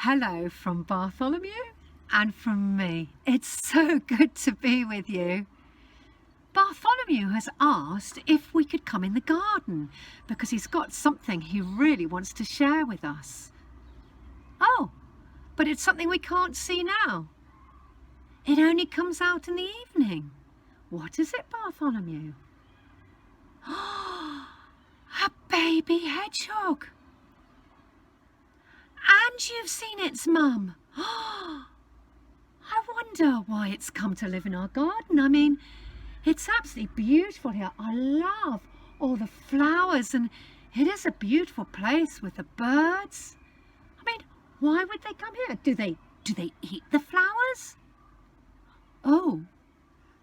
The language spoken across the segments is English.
Hello from Bartholomew and from me. It's so good to be with you. Bartholomew has asked if we could come in the garden because he's got something he really wants to share with us. Oh, but it's something we can't see now. It only comes out in the evening. What is it, Bartholomew? A baby hedgehog. And you've seen its mum. I wonder why it's come to live in our garden. I mean, it's absolutely beautiful here. I love all the flowers, and it is a beautiful place with the birds. I mean, why would they come here? Do they eat the flowers? Oh,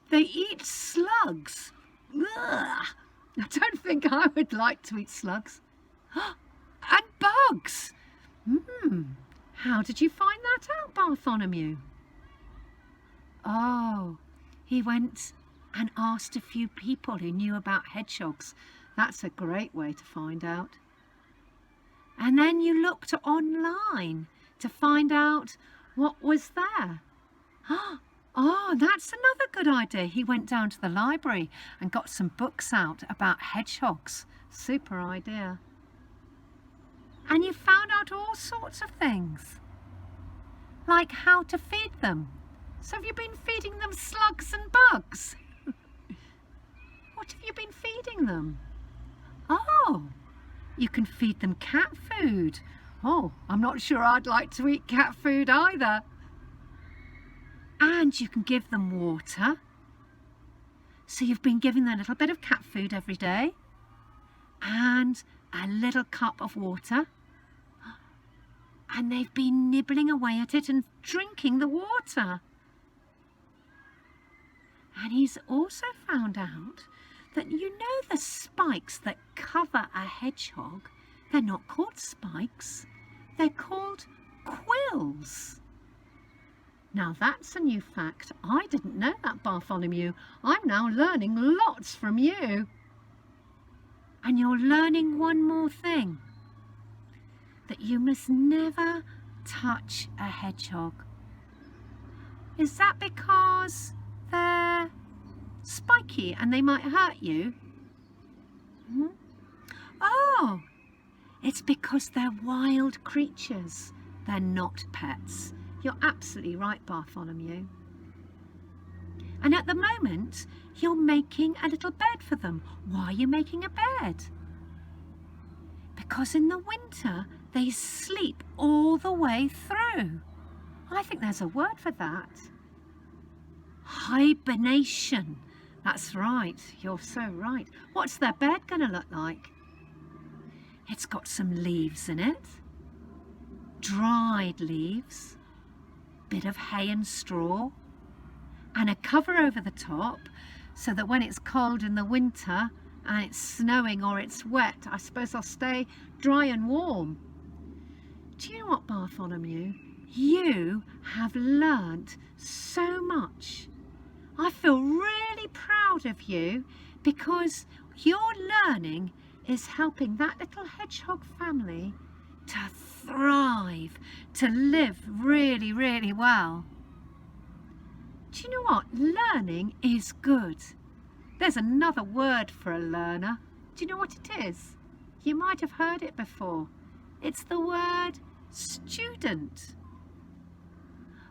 they eat slugs. Ugh. I don't think I would like to eat slugs. And bugs. How did you find that out, Bartholomew? Oh, he went and asked a few people who knew about hedgehogs. That's a great way to find out. And then you looked online to find out what was there. Oh, that's another good idea. He went down to the library and got some books out about hedgehogs. Super idea. And you found out all sorts of things, like how to feed them. So have you been feeding them slugs and bugs? What have you been feeding them? Oh, you can feed them cat food. Oh, I'm not sure I'd like to eat cat food either. And you can give them water. So you've been giving them a little bit of cat food every day and a little cup of water. And they've been nibbling away at it and drinking the water. And he's also found out that you know the spikes that cover a hedgehog, they're not called spikes, they're called quills. Now that's a new fact. I didn't know that, Bartholomew. I'm now learning lots from you. And you're learning one more thing. That you must never touch a hedgehog. Is that because they're spiky and they might hurt you? Oh, it's because they're wild creatures. They're not pets. You're absolutely right, Bartholomew. And at the moment, you're making a little bed for them. Why are you making a bed? Because in the winter, they sleep all the way through. I think there's a word for that. Hibernation. That's right. You're so right. What's their bed going to look like? It's got some leaves in it. Dried leaves. Bit of hay and straw. And a cover over the top so that when it's cold in the winter and it's snowing or it's wet, I suppose I'll stay dry and warm. Do you know what, Bartholomew? You have learnt so much. I feel really proud of you because your learning is helping that little hedgehog family to thrive, to live really, really well. Do you know what? Learning is good. There's another word for a learner. Do you know what it is? You might have heard it before. It's the word student.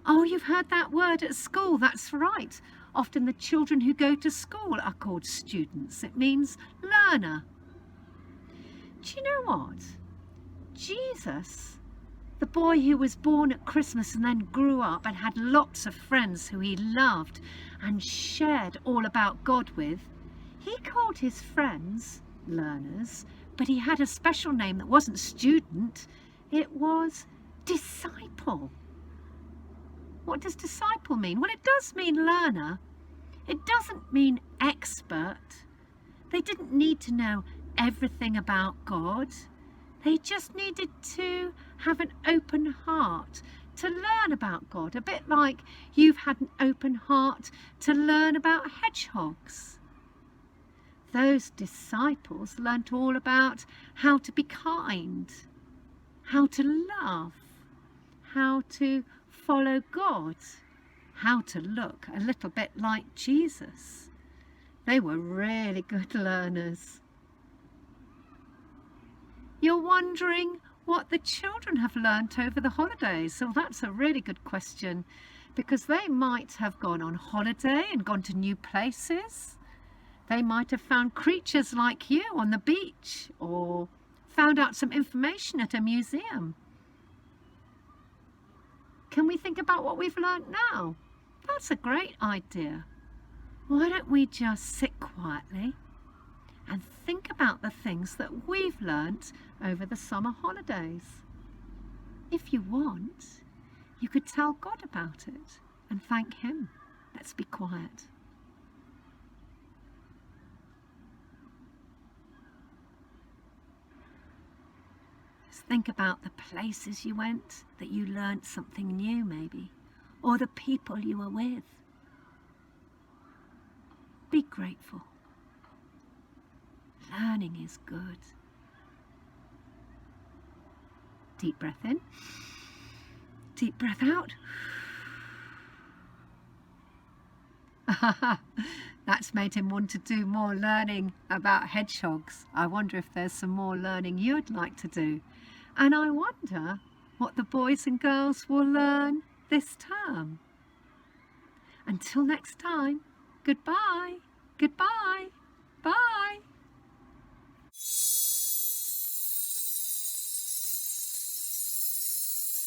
Oh, you've heard that word at school. That's right. Often the children who go to school are called students. It means learner. Do you know what? Jesus, the boy who was born at Christmas and then grew up and had lots of friends who he loved and shared all about God with, he called his friends learners, but he had a special name that wasn't student. It was disciple. What does disciple mean? Well, it does mean learner. It doesn't mean expert. They didn't need to know everything about God. They just needed to have an open heart to learn about God, a bit like you've had an open heart to learn about hedgehogs. Those disciples learnt all about how to be kind, how to love, how to follow God, how to look a little bit like Jesus. They were really good learners. You're wondering what the children have learnt over the holidays. So that's a really good question, because they might have gone on holiday and gone to new places. They might have found creatures like you on the beach, or found out some information at a museum. Can we think about what we've learnt now? That's a great idea. Why don't we just sit quietly and think about the things that we've learnt over the summer holidays? If you want, you could tell God about it and thank Him. Let's be quiet. Just think about the places you went that you learnt something new maybe, or the people you were with. Be grateful. Learning is good. Deep breath in. Deep breath out. That's made him want to do more learning about hedgehogs. I wonder if there's some more learning you'd like to do. And I wonder what the boys and girls will learn this term. Until next time, goodbye, goodbye, bye.